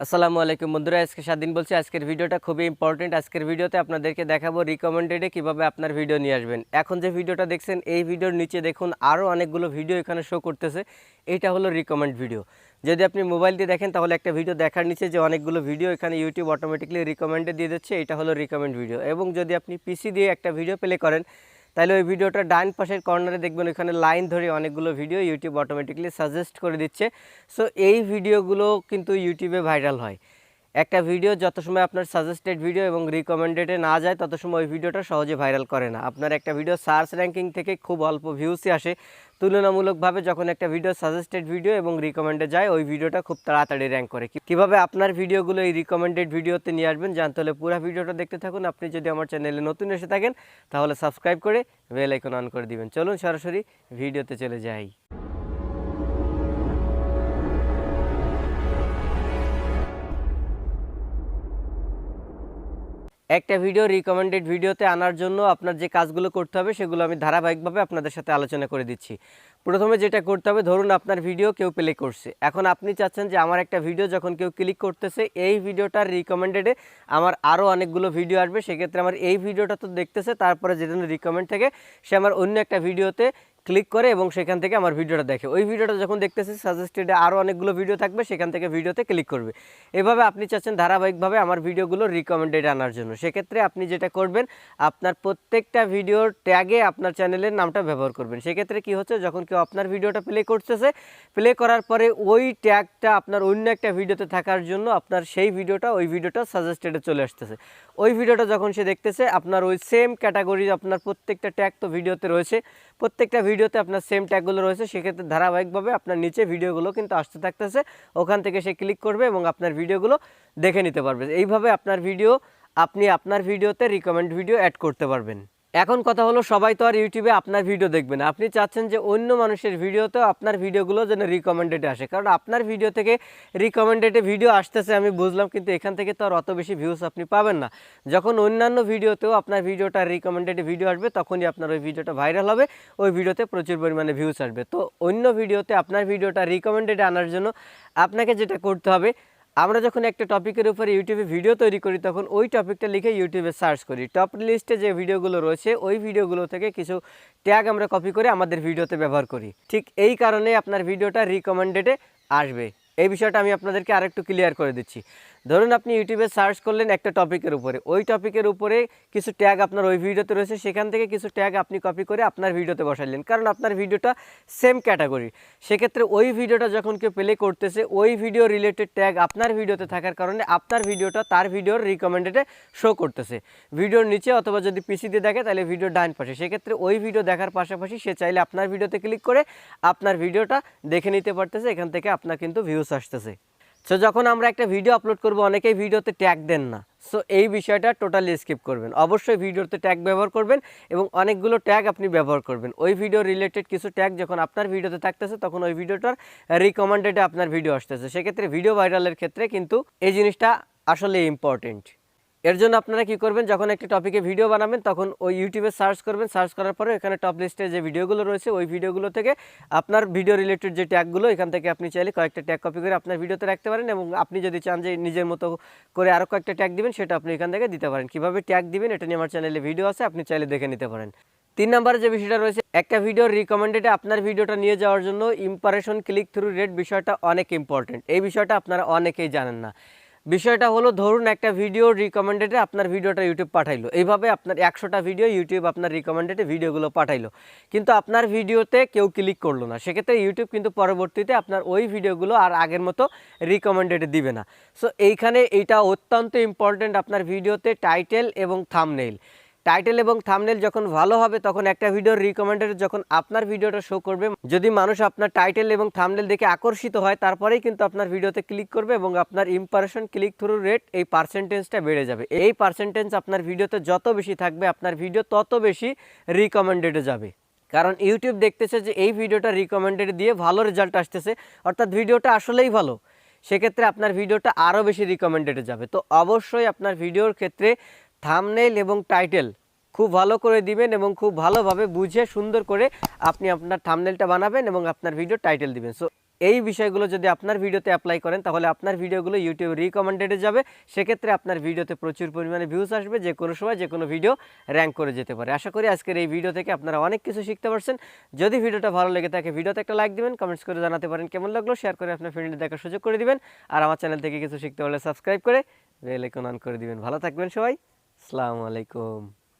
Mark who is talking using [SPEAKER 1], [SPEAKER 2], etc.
[SPEAKER 1] আসসালামু আলাইকুম বন্ধুরা, আজকে স্বাধীন বলছি। আজকের ভিডিওটা খুবই ইম্পর্টেন্ট। আজকের ভিডিওতে আপনাদেরকে দেখাবো রিকমেন্ডেডে কিভাবে আপনার ভিডিও নিয়ে আসবেন। এখন যে ভিডিওটা দেখছেন এই ভিডিওর নিচে দেখুন আরও অনেকগুলো ভিডিও এখানে শো করতেছে। এইটা হলো রিকমেন্ড ভিডিও। যদি আপনি মোবাইল দিয়ে দেখেন তাহলে একটা ভিডিও দেখার নিচে যে অনেকগুলো ভিডিও এখানে ইউটিউব অটোমেটিকলি রিকমেন্ডে দিয়ে দিচ্ছে, এটা হলো রিকমেন্ড ভিডিও। এবং যদি আপনি পিসি দিয়ে একটা ভিডিও প্লে করেন তাহলে ওই ভিডিওটা ডান পাশের কর্নারে দেখবেন ওখানে লাইন ধরে অনেকগুলো ভিডিও ইউটিউব অটোমেটিকলি সাজেস্ট করে দিচ্ছে। সো এই ভিডিওগুলো কিন্তু ইউটিউবে ভাইরাল হয়। একটা ভিডিও যত সময় আপনার সাজেস্টেড ভিডিও এবং রিকমেন্ডেডে না যায় তত সময় ওই ভিডিওটা সহজে ভাইরাল করে না। আপনার একটা ভিডিও সার্চ র্যাঙ্কিং থেকে খুব অল্প ভিউসই আসে, তুলনামূলকভাবে যখন একটা ভিডিও সাজেস্টেড ভিডিও এবং রিকমেন্ডে যায় ওই ভিডিওটা খুব তাড়াতাড়ি র্যাঙ্ক করে। কীভাবে আপনার ভিডিওগুলো এই রিকমেন্ডেড ভিডিওতে নিয়ে আসবেন জানতে হলে পুরো ভিডিওটা দেখতে থাকুন। আপনি যদি আমার চ্যানেলে নতুন এসে থাকেন তাহলে সাবস্ক্রাইব করে বেল আইকন অন করে দিবেন। চলুন সরাসরি ভিডিওতে চলে যাই। একটা ভিডিও রিকমেন্ডেড ভিডিওতে আনার জন্য আপনার যে কাজগুলো করতে হবে সেগুলো আমি ধারাবাহিকভাবে আপনাদের সাথে আলোচনা করে দিচ্ছি। প্রথমে যেটা করতে হবে, ধরুন আপনার ভিডিও কেউ প্লে করছে। এখন আপনি চাচ্ছেন যে আমার একটা ভিডিও যখন কেউ ক্লিক করতেছে এই ভিডিওটার রিকমেন্ডেডে আমার আরও অনেকগুলো ভিডিও আসবে। সেক্ষেত্রে আমার এই ভিডিওটা তো দেখতেছে, তারপরে যেটা রিকমেন্ড থেকে সে আমার অন্য একটা ভিডিওতে ক্লিক করে এবং সেখান থেকে আমার ভিডিওটা দেখে। ওই ভিডিওটা যখন দেখতেছে সাজেস্টেডে আরও অনেকগুলো ভিডিও থাকবে, সেখান থেকে ভিডিওতে ক্লিক করবে। এভাবে আপনি চাচ্ছেন ধারাবাহিকভাবে আমার ভিডিওগুলো রিকমেন্ডেড আনার জন্য। সেক্ষেত্রে আপনি যেটা করবেন, আপনার প্রত্যেকটা ভিডিওর ট্যাগে আপনার চ্যানেলের নামটা ব্যবহার করবেন। সেক্ষেত্রে কি হচ্ছে, যখন কেউ আপনার ভিডিওটা প্লে করতেছে, প্লে করার পরে ওই ট্যাগটা আপনার অন্য একটা ভিডিওতে থাকার জন্য আপনার সেই ওই ভিডিওটা সাজেস্টেডে চলে আসতেছে। ওই ভিডিওটা যখন সে দেখতেছে আপনার ওই সেম ক্যাটাগরি আপনার প্রত্যেকটা ট্যাগ তো ভিডিওতে রয়েছে, প্রত্যেকটা ভিডিওতে আপনার সেম ট্যাগগুলো রয়েছে। সেক্ষেত্রে ধারাবাহিকভাবে আপনার নিচে ভিডিওগুলো কিন্তু আসতে থাকতেছে, ওখান থেকে সে ক্লিক করবে এবং আপনার ভিডিওগুলো দেখে নিতে পারবে। এইভাবে আপনি আপনার ভিডিওতে রিকমেন্ড ভিডিও অ্যাড করতে পারবেন। এখন কথা হলো, সবাই তো আর ইউটিউবে আপনার ভিডিও দেখবে না। আপনি চাচ্ছেন যে অন্য মানুষের ভিডিওতেও আপনার ভিডিওগুলো যেন রিকমেন্ডেডে আসে, কারণ আপনার ভিডিও থেকে রিকমেন্ডেডে ভিডিও আসতেছে আমি বুঝলাম, কিন্তু এখান থেকে তো আর অত বেশি ভিউস আপনি পাবেন না। যখন অন্যান্য ভিডিওতেও আপনার ভিডিওটা রিকমেন্ডেডে ভিডিও আসবে তখনই আপনার ওই ভিডিওটা ভাইরাল হবে, ওই ভিডিওতে প্রচুর পরিমাণে ভিউস আসবে। তো অন্য ভিডিওতে আপনার ভিডিওটা রিকমেন্ডেডে আনার জন্য আপনাকে যেটা করতে হবে, আমরা যখন একটা টপিকের উপরে ইউটিউবে ভিডিও তৈরি করি তখন ওই টপিকটা লিখে ইউটিউবে সার্চ করি। টপ লিস্টে যে ভিডিওগুলো রয়েছে ওই ভিডিওগুলো থেকে কিছু ট্যাগ আমরা কপি করে আমাদের ভিডিওতে ব্যবহার করি। ঠিক এই কারণে আপনার ভিডিওটা রিকমেন্ডেডে আসবে। এই বিষয়টা আমি আপনাদেরকে আরেকটু ক্লিয়ার করে দিচ্ছি। ধরুন আপনি ইউটিউবে সার্চ করলেন একটা টপিকের উপরে, ওই টপিকের উপরে কিছু ট্যাগ আপনার ওই ভিডিওতে রয়েছে, সেখান থেকে কিছু ট্যাগ আপনি কপি করে আপনার ভিডিওতে বসালেন, কারণ আপনার ভিডিওটা সেম ক্যাটাগরি। সেক্ষেত্রে ওই ভিডিওটা যখন কেউ প্লে করতেছে ওই ভিডিও রিলেটেড ট্যাগ আপনার ভিডিওতে থাকার কারণে আপনার ভিডিওটা তার ভিডিওর রিকমেন্ডেডে শো করতেছে ভিডিওর নিচে, অথবা যদি পিসি দিয়ে দেখে তাহলে ভিডিওর ডান পাশে। সেক্ষেত্রে ওই ভিডিও দেখার পাশাপাশি সে চাইলে আপনার ভিডিওতে ক্লিক করে আপনার ভিডিওটা দেখে নিতে পারতেছে, এখান থেকে আপনার কিন্তু ভিউস আসতেছে। সো যখন আমরা একটা ভিডিও আপলোড করব অনেকেই ভিডিওতে ট্যাগ দেন না। সো এই বিষয়টা টোটালি স্কিপ করবেন। অবশ্যই ভিডিওতে ট্যাগ ব্যবহার করবেন এবং অনেকগুলো ট্যাগ আপনি ব্যবহার করবেন। ওই ভিডিও রিলেটেড কিছু ট্যাগ যখন আপনার ভিডিওতে থাকতেছে তখন ওই ভিডিওটার রিকমেন্ডেডে আপনার ভিডিও আসতেছে। সেক্ষেত্রে ভিডিও ভাইরালের ক্ষেত্রে কিন্তু এই জিনিসটা আসলে ইম্পর্টেন্ট। এর জন্য আপনারা কি করবেন, যখন একটা টপিকে ভিডিও বানাবেন তখন ওই ইউটিউবে সার্চ করবেন। সার্চ করার পরে এখানে টপ লিস্টে যে ভিডিওগুলো রয়েছে ওই ভিডিওগুলো থেকে আপনার ভিডিও রিলেটেড যে ট্যাগগুলো, এখান থেকে আপনি চাইলে কয়েকটা ট্যাগ কপি করে আপনার ভিডিওতে রাখতে পারেন এবং আপনি যদি চান যে নিজের মতো করে আরও কয়েকটা ট্যাগ দিবেন সেটা আপনি এখান থেকে দিতে পারেন। কীভাবে ট্যাগ দিবেন এটা নিয়ে আমার চ্যানেলে ভিডিও আছে, আপনি চাইলে দেখে নিতে পারেন। 3 নম্বরে যে বিষয়টা রয়েছে, একটা ভিডিওর রিকমেন্ডেডে আপনার ভিডিওটা নিয়ে যাওয়ার জন্য ইমপ্রেশন ক্লিক থ্রু রেট বিষয়টা অনেক ইম্পর্টেন্ট। এই বিষয়টা আপনারা অনেকেই জানেন না। বিষয়টা হলো, ধরুন একটা ভিডিও রিকমেন্ডেডে আপনার ভিডিওটা ইউটিউব পাঠাইলো, এইভাবে আপনার 100টা ভিডিও ইউটিউব আপনার রিকমেন্ডেডে ভিডিওগুলো পাঠাইলো, কিন্তু আপনার ভিডিওতে কেউ ক্লিক করলো না। সেক্ষেত্রে ইউটিউব কিন্তু পরবর্তীতে আপনার ওই ভিডিওগুলো আর আগের মতো রিকমেন্ডেডে দিবে না। সো এইখানে এইটা অত্যন্ত ইম্পর্টেন্ট, আপনার ভিডিওতে টাইটেল এবং থাম্বনেইল। টাইটেল এবং থাম্বনেইল যখন ভালো হবে তখন একটা ভিডিওর রিকমেন্ডেড যখন আপনার ভিডিওটা শো করবে, যদি মানুষ আপনার টাইটেল এবং থাম্বনেইল দেখে আকর্ষিত হয় তারপরেই কিন্তু আপনার ভিডিওতে ক্লিক করবে এবং আপনার ইমপ্রেশন ক্লিক থ্রু রেট এই পার্সেন্টেজটা বেড়ে যাবে। এই পার্সেন্টেজ আপনার ভিডিওতে যত বেশি থাকবে আপনার ভিডিও তত বেশি রিকমেন্ডেডে যাবে, কারণ ইউটিউব দেখতেছে যে এই ভিডিওটা রিকমেন্ডেড দিয়ে ভালো রেজাল্ট আসতেছে, অর্থাৎ ভিডিওটা আসলেই ভালো। সেক্ষেত্রে আপনার ভিডিওটা আরও বেশি রিকমেন্ডেডে যাবে। তো অবশ্যই আপনার ভিডিওর ক্ষেত্রে থাম্বনেইল এবং টাইটেল খুব ভালো করে দিবেন এবং খুব ভালোভাবে বুঝে সুন্দর করে আপনি আপনার থাম্বনেইলটা বানাবেন এবং আপনার ভিডিও টাইটেল দিবেন। সো এই বিষয়গুলো যদি আপনার ভিডিওতে অ্যাপ্লাই করেন তাহলে আপনার ভিডিওগুলো ইউটিউবে রিকমেন্ডেডে যাবে। সেক্ষেত্রে আপনার ভিডিওতে প্রচুর পরিমাণে ভিউজ আসবে, যে কোনো সময় যে কোনো ভিডিও র্যাঙ্ক করে যেতে পারে। আশা করি আজকের এই ভিডিও থেকে আপনারা অনেক কিছু শিখতে পারছেন। যদি ভিডিওটা ভালো লেগে থাকে ভিডিওতে একটা লাইক দিবেন, কমেন্টস করে জানাতে পারেন কেমন লাগলো, শেয়ার করে আপনার ফ্রেন্ডদের দেখার সুযোগ করে দিবেন। আর আমার চ্যানেল থেকে কিছু শিখতে হলে সাবস্ক্রাইব করে বেল আইকন অন করে দিবেন। ভালো থাকবেন সবাই, আসসালামু আলাইকুম।